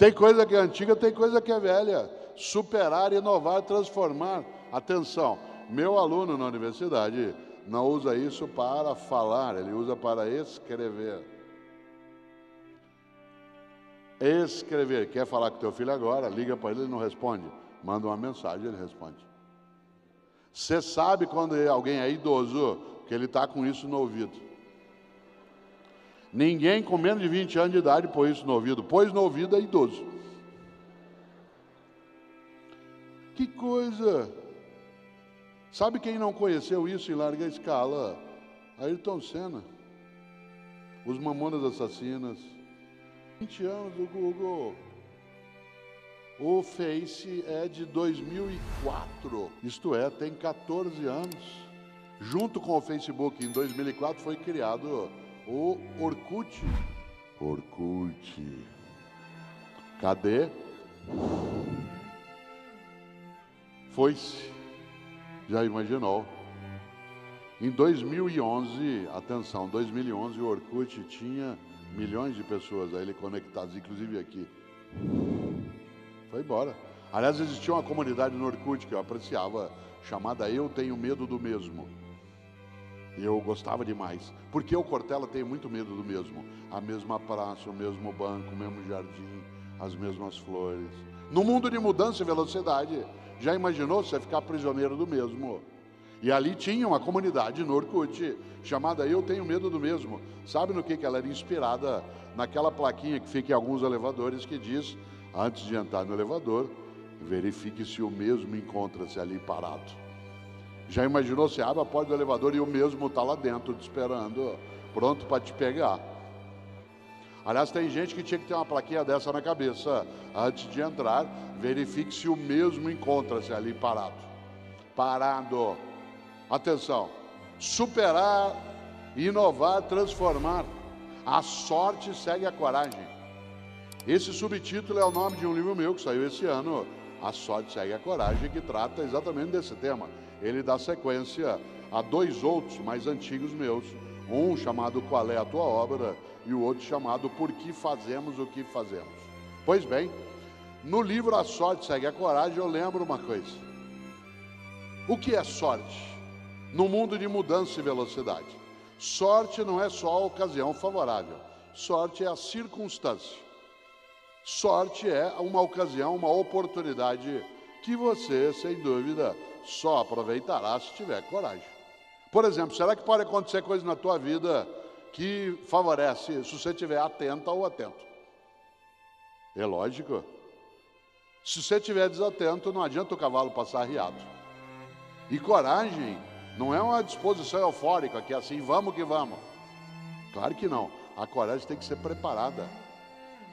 Tem coisa que é antiga, tem coisa que é velha. Superar, inovar, transformar. Atenção, meu aluno na universidade não usa isso para falar, ele usa para escrever. Escrever. Quer falar com teu filho agora? Liga para ele, ele não responde. Manda uma mensagem, ele responde. Você sabe quando alguém é idoso, que ele está com isso no ouvido. Ninguém com menos de 20 anos de idade põe isso no ouvido. Pôs no ouvido é idoso. Que coisa! Sabe quem não conheceu isso em larga escala? Ayrton Senna. Os Mamonas Assassinas. 20 anos do Google. O Face é de 2004. Isto é, tem 14 anos. Junto com o Facebook, em 2004, foi criado o Orkut. Orkut. Cadê? Foi-se. Já imaginou? Em 2011, atenção, 2011 o Orkut tinha milhões de pessoas a ele conectadas, inclusive aqui. Foi embora. Aliás, existia uma comunidade no Orkut que eu apreciava, chamada Eu Tenho Medo do Mesmo. Eu gostava demais. Porque o Cortella tem muito medo do mesmo. A mesma praça, o mesmo banco, o mesmo jardim, as mesmas flores. No mundo de mudança e velocidade, já imaginou você ficar prisioneiro do mesmo? E ali tinha uma comunidade no Orkut, chamada Eu Tenho Medo do Mesmo. Sabe no que ela era inspirada? Naquela plaquinha que fica em alguns elevadores que diz, antes de entrar no elevador, verifique se o mesmo encontra-se ali parado. Já imaginou, você abre a porta do elevador e o mesmo está lá dentro, te esperando, pronto para te pegar. Aliás, tem gente que tinha que ter uma plaquinha dessa na cabeça. Antes de entrar, verifique se o mesmo encontra-se ali parado. Parado. Atenção. Superar, inovar, transformar. A sorte segue a coragem. Esse subtítulo é o nome de um livro meu que saiu esse ano. A sorte segue a coragem, que trata exatamente desse tema. Ele dá sequência a 2 outros mais antigos meus. Um chamado Qual é a Tua Obra e o outro chamado Por que Fazemos o que Fazemos. Pois bem, no livro A Sorte Segue a Coragem eu lembro uma coisa. O que é sorte? No mundo de mudança e velocidade. Sorte não é só a ocasião favorável. Sorte é a circunstância. Sorte é uma ocasião, uma oportunidade que você, sem dúvida, só aproveitará se tiver coragem. Por exemplo, será que pode acontecer coisa na tua vida que favorece se você estiver atenta ou atento? É lógico. Se você estiver desatento, não adianta o cavalo passar arriado. E coragem não é uma disposição eufórica, que é assim, vamos que vamos. Claro que não. A coragem tem que ser preparada.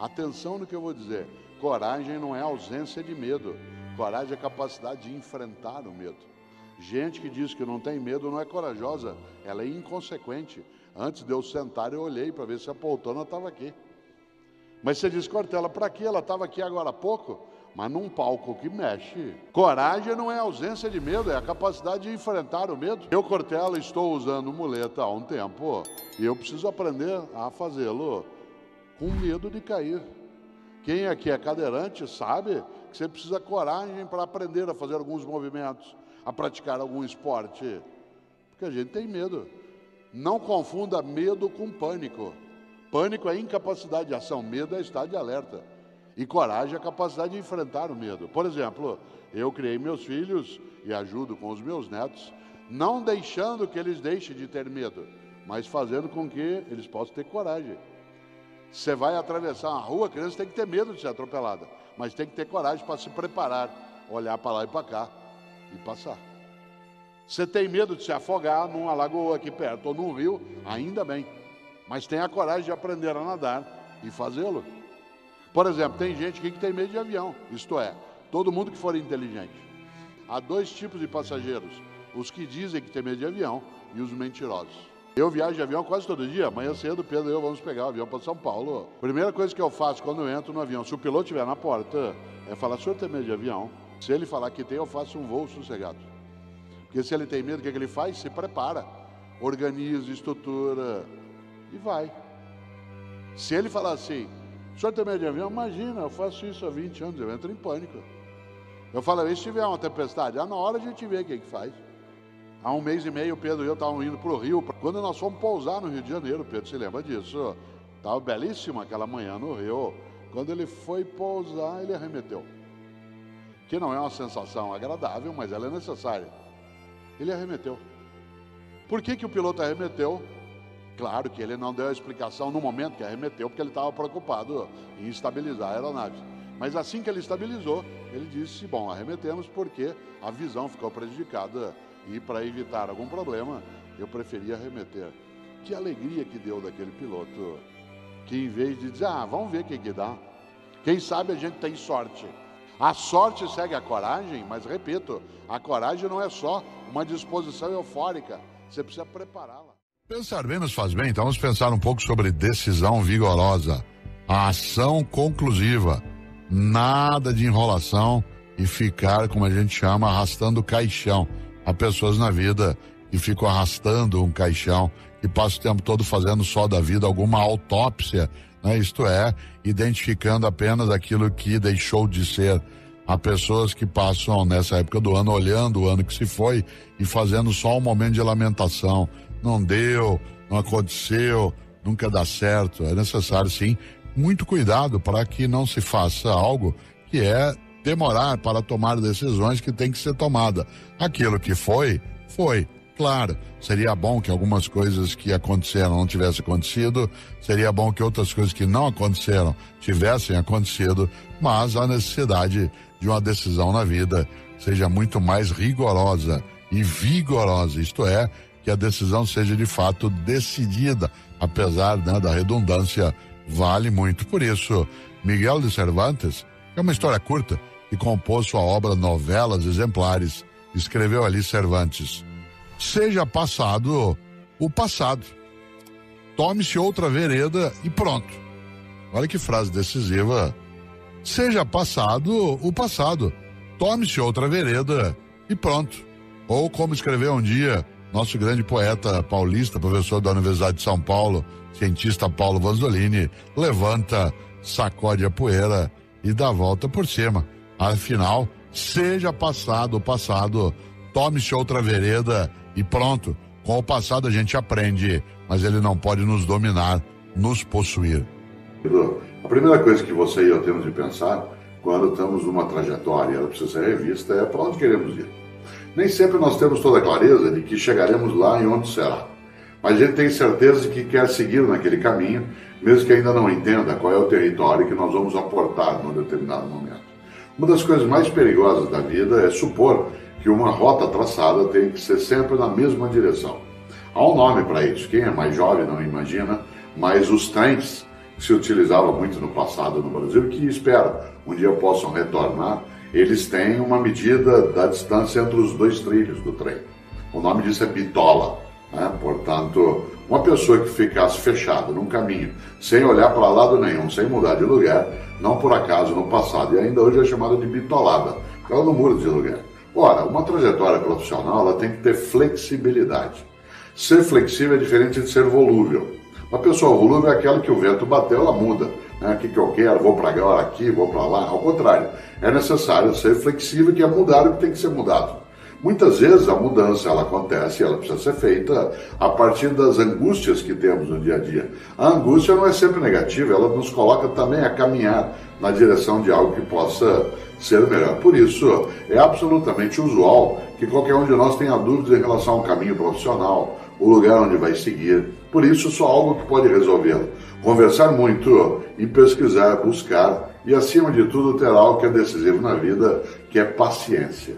Atenção no que eu vou dizer. Coragem não é ausência de medo. Coragem é capacidade de enfrentar o medo. Gente que diz que não tem medo não é corajosa, ela é inconsequente. Antes de eu sentar, eu olhei para ver se a poltrona estava aqui. Mas você diz, Cortella, para quê? Ela estava aqui agora há pouco, mas num palco que mexe. Coragem não é ausência de medo, é a capacidade de enfrentar o medo. Eu, Cortella, estou usando muleta há um tempo e eu preciso aprender a fazê-lo com medo de cair. Quem aqui é cadeirante sabe que você precisa de coragem para aprender a fazer alguns movimentos, a praticar algum esporte, porque a gente tem medo. Não confunda medo com pânico. Pânico é incapacidade de ação, medo é estado de alerta. E coragem é a capacidade de enfrentar o medo. Por exemplo, eu criei meus filhos e ajudo com os meus netos, não deixando que eles deixem de ter medo, mas fazendo com que eles possam ter coragem. Você vai atravessar uma rua, a criança tem que ter medo de ser atropelada, mas tem que ter coragem para se preparar, olhar para lá e para cá e passar. Você tem medo de se afogar numa lagoa aqui perto ou num rio, ainda bem, mas tenha a coragem de aprender a nadar e fazê-lo. Por exemplo, tem gente aqui que tem medo de avião, isto é, todo mundo que for inteligente. Há 2 tipos de passageiros, os que dizem que tem medo de avião e os mentirosos. Eu viajo de avião quase todo dia. Amanhã cedo, Pedro e eu vamos pegar o avião para São Paulo. Primeira coisa que eu faço quando eu entro no avião, se o piloto estiver na porta, é falar, o senhor tem medo de avião? Se ele falar que tem, eu faço um voo sossegado. Porque se ele tem medo, o que ele faz? Se prepara, organiza, estrutura e vai. Se ele falar assim, O senhor tem medo de avião? Imagina, eu faço isso há 20 anos, eu entro em pânico. Eu falo, e se tiver uma tempestade? Na hora a gente vê o que faz. Há 1 mês e meio, o Pedro e eu estávamos indo para o Rio. Quando nós fomos pousar no Rio de Janeiro, o Pedro se lembra disso. Estava belíssima aquela manhã no Rio. Quando ele foi pousar, ele arremeteu. Que não é uma sensação agradável, mas ela é necessária. Ele arremeteu. Por que o piloto arremeteu? Claro que ele não deu a explicação no momento que arremeteu, porque ele estava preocupado em estabilizar a aeronave. Mas assim que ele estabilizou, ele disse, bom, arremetemos porque a visão ficou prejudicada e para evitar algum problema, eu preferia arremeter. Que alegria que deu daquele piloto, que em vez de dizer, vamos ver o que dá, quem sabe a gente tem sorte. A sorte segue a coragem, mas repito, a coragem não é só uma disposição eufórica, você precisa prepará-la. Pensar bem nos faz bem, então vamos pensar um pouco sobre decisão vigorosa, a ação conclusiva, nada de enrolação e ficar, como a gente chama, arrastando o caixão. Há pessoas na vida que ficam arrastando um caixão e passam o tempo todo fazendo só da vida alguma autópsia, né? Isto é, identificando apenas aquilo que deixou de ser. Há pessoas que passam nessa época do ano olhando o ano que se foi e fazendo só um momento de lamentação. Não deu, não aconteceu, nunca dá certo. É necessário, sim, muito cuidado para que não se faça algo que é demorar para tomar decisões que tem que ser tomada. Aquilo que foi, foi. Claro, seria bom que algumas coisas que aconteceram não tivessem acontecido, seria bom que outras coisas que não aconteceram tivessem acontecido, mas a necessidade de uma decisão na vida seja muito mais rigorosa e vigorosa, isto é, que a decisão seja de fato decidida, apesar, né, da redundância, vale muito. Por isso, Miguel de Cervantes, é uma história curta, que compôs sua obra Novelas Exemplares, escreveu ali Cervantes: seja passado o passado, tome-se outra vereda e pronto. Olha que frase decisiva. Seja passado o passado, tome-se outra vereda e pronto. Ou como escreveu um dia nosso grande poeta paulista, professor da Universidade de São Paulo, cientista Paulo Vanzolini, levanta, sacode a poeira e dá a volta por cima. Afinal, seja passado o passado, tome-se outra vereda e pronto. Com o passado a gente aprende, mas ele não pode nos dominar, nos possuir. A primeira coisa que você e eu temos de pensar, quando estamos numa trajetória, ela precisa ser revista, é para onde queremos ir. Nem sempre nós temos toda a clareza de que chegaremos lá e onde será. Mas a gente tem certeza de que quer seguir naquele caminho, mesmo que ainda não entenda qual é o território que nós vamos aportar num determinado momento. Uma das coisas mais perigosas da vida é supor que uma rota traçada tem que ser sempre na mesma direção. Há um nome para isso, quem é mais jovem não imagina, mas os trens que se utilizavam muito no passado no Brasil, que espero um dia possam retornar, eles têm uma medida da distância entre os dois trilhos do trem. O nome disso é bitola, né? Portanto, uma pessoa que ficasse fechada num caminho, sem olhar para lado nenhum, sem mudar de lugar, não por acaso no passado, e ainda hoje é chamada de bitolada, porque ela não muda de lugar. Ora, uma trajetória profissional ela tem que ter flexibilidade. Ser flexível é diferente de ser volúvel. Uma pessoa volúvel é aquela que o vento bateu, ela muda. O que eu quero, vou para agora aqui, vou para lá. Ao contrário, é necessário ser flexível, que é mudar o que tem que ser mudado. Muitas vezes a mudança ela acontece, ela precisa ser feita a partir das angústias que temos no dia a dia. A angústia não é sempre negativa, ela nos coloca também a caminhar na direção de algo que possa ser melhor. Por isso, é absolutamente usual que qualquer um de nós tenha dúvidas em relação ao caminho profissional, o lugar onde vai seguir. Por isso, só algo que pode resolvê-lo. Conversar muito e pesquisar, buscar e, acima de tudo, ter algo que é decisivo na vida, que é paciência.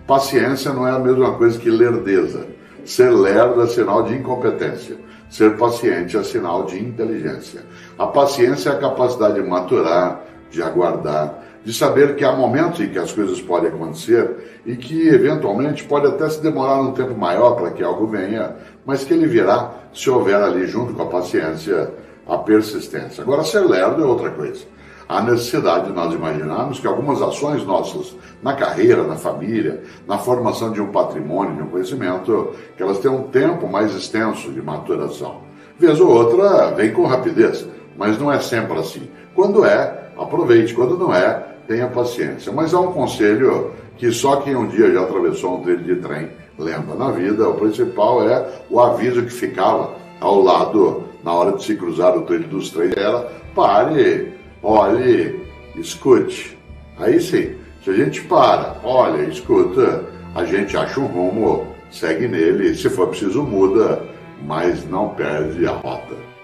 Paciência não é a mesma coisa que lerdeza. Ser lerdo é sinal de incompetência. Ser paciente é sinal de inteligência. A paciência é a capacidade de maturar, de aguardar, de saber que há momentos em que as coisas podem acontecer e que, eventualmente, pode até se demorar um tempo maior para que algo venha, mas que ele virá se houver ali, junto com a paciência, a persistência. Agora, ser lerdo é outra coisa. Há necessidade de nós imaginarmos que algumas ações nossas na carreira, na família, na formação de um patrimônio, de um conhecimento, que elas têm um tempo mais extenso de maturação. Vez ou outra, vem com rapidez. mas não é sempre assim. Quando é, aproveite. Quando não é, tenha paciência. Mas há um conselho que só quem um dia já atravessou um trilho de trem lembra na vida. O principal é o aviso que ficava ao lado na hora de se cruzar o trilho dos trens. Era pare, olhe, escute. Aí sim, se a gente para, olha, escuta, a gente acha um rumo, segue nele, se for preciso muda, mas não perde a rota.